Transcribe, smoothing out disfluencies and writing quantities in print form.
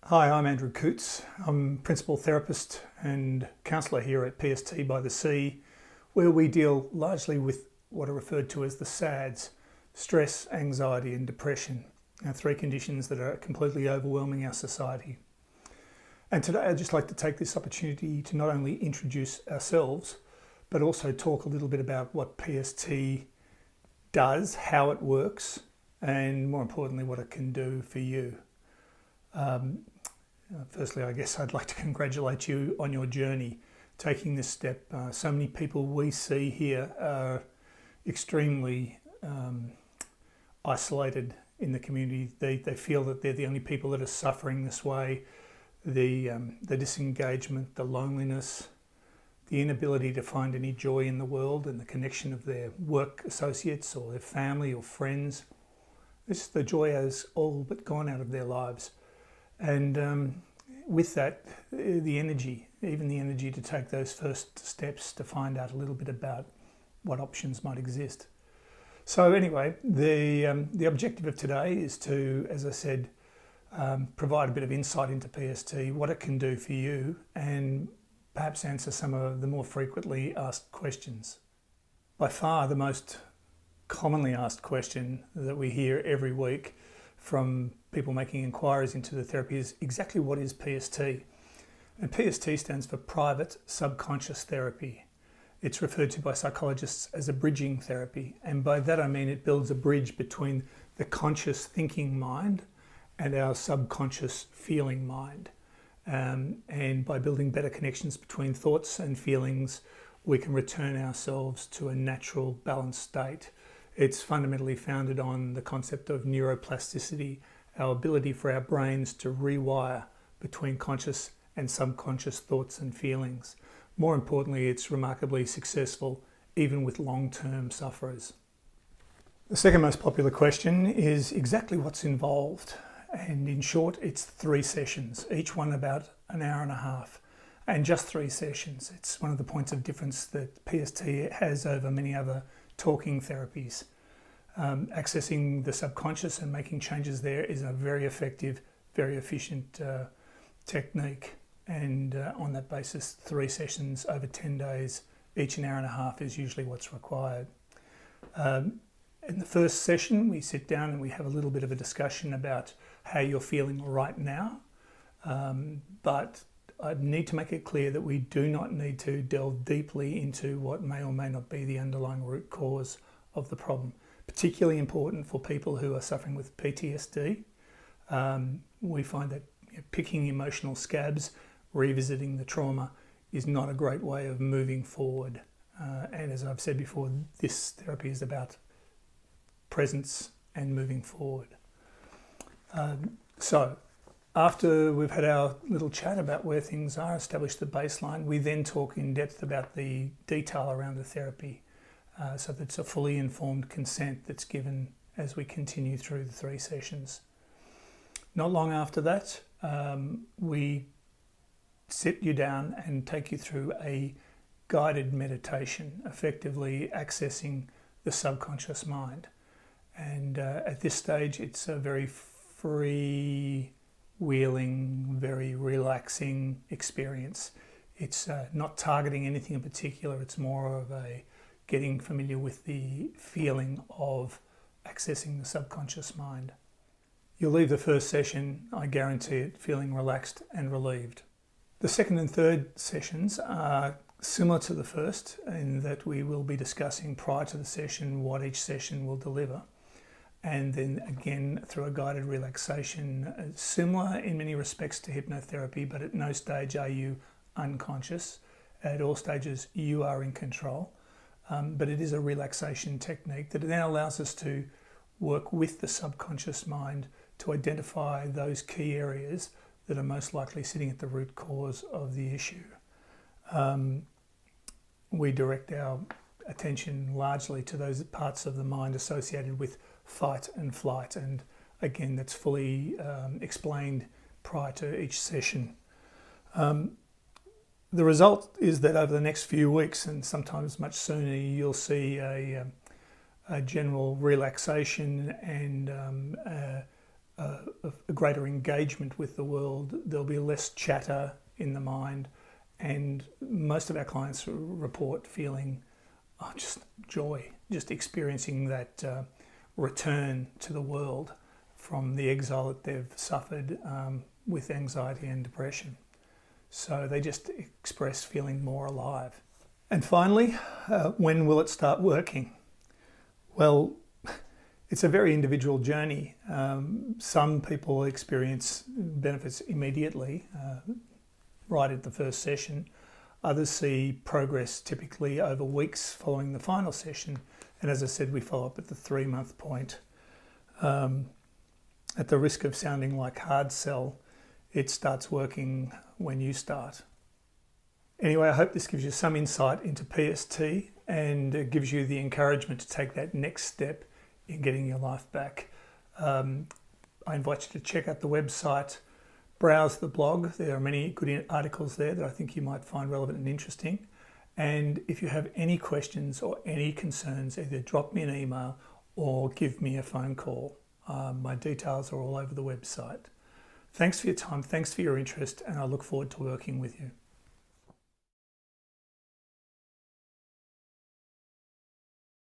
Hi, I'm Andrew Coutts. I'm Principal Therapist and Counsellor here at PST by the Sea, where we deal largely with what are referred to as the SADs: stress, anxiety and depression, three conditions that are completely overwhelming our society. And today I'd just like to take this opportunity to not only introduce ourselves, but also talk a little bit about what PST does, how it works, and more importantly, what it can do for you. Firstly, I guess I'd like to congratulate you on your journey, taking this step. So many people we see here are extremely isolated in the community. They feel that they're the only people that are suffering this way. The disengagement, the loneliness, the inability to find any joy in the world and the connection of their work associates or their family or friends. The joy has all but gone out of their lives. And with that, the energy to take those first steps to find out a little bit about what options might exist. So anyway, the objective of today is to, as I said, provide a bit of insight into PST, what it can do for you, and perhaps answer some of the more frequently asked questions. By far the most commonly asked question that we hear every week from people making inquiries into the therapy is exactly what is PST. And PST stands for Private Subconscious Therapy. It's referred to by psychologists as a bridging therapy, and by that I mean it builds a bridge between the conscious thinking mind and our subconscious feeling mind. And by building better connections between thoughts and feelings, we can return ourselves to a natural, balanced state. It's fundamentally founded on the concept of neuroplasticity, our ability for our brains to rewire between conscious and subconscious thoughts and feelings. More importantly, it's remarkably successful even with long-term sufferers. The second most popular question is exactly what's involved. And in short, it's 3 sessions, each one about an hour and a half, and just 3 sessions. It's one of the points of difference that PST has over many other talking therapies. Accessing the subconscious and making changes there is a very effective, very efficient technique. And on that basis, 3 sessions over 10 days, each an hour and a half is usually what's required. In the first session, we sit down and we have a little bit of a discussion about how you're feeling right now. But I need to make it clear that we do not need to delve deeply into what may or may not be the underlying root cause of the problem. Particularly important for people who are suffering with PTSD. We find that picking emotional scabs, revisiting the trauma, is not a great way of moving forward. And as I've said before, this therapy is about presence and moving forward. So after we've had our little chat about where things are, established the baseline, we then talk in depth about the detail around the therapy, so that it's a fully informed consent that's given as we continue through the 3 sessions. Not long after that, we sit you down and take you through a guided meditation, effectively accessing the subconscious mind. And at this stage, it's a very free-wheeling, very relaxing experience. It's not targeting anything in particular. It's more of a getting familiar with the feeling of accessing the subconscious mind. You'll leave the first session, I guarantee it, feeling relaxed and relieved. The second and third sessions are similar to the first in that we will be discussing prior to the session what each session will deliver. And then again, through a guided relaxation, similar in many respects to hypnotherapy, but at no stage are you unconscious. At all stages, you are in control. But it is a relaxation technique that then allows us to work with the subconscious mind to identify those key areas that are most likely sitting at the root cause of the issue. We direct our attention largely to those parts of the mind associated with fight and flight, and again that's fully explained prior to each session. The result is that over the next few weeks, and sometimes much sooner, you'll see a general relaxation and a greater engagement with the world. There'll be less chatter in the mind, and most of our clients report feeling just joy, just experiencing that return to the world from the exile that they've suffered with anxiety and depression. So they just express feeling more alive. And finally, when will it start working? Well, it's a very individual journey. Some people experience benefits immediately, right at the first session. Others see progress typically over weeks following the final session. And as I said, we follow up at the 3-month point. At the risk of sounding like hard sell, it starts working when you start. Anyway, I hope this gives you some insight into PST and gives you the encouragement to take that next step in getting your life back. I invite you to check out the website, browse the blog. There are many good articles there that I think you might find relevant and interesting. And if you have any questions or any concerns, either drop me an email or give me a phone call. My details are all over the website. Thanks for your time, thanks for your interest, and I look forward to working with you.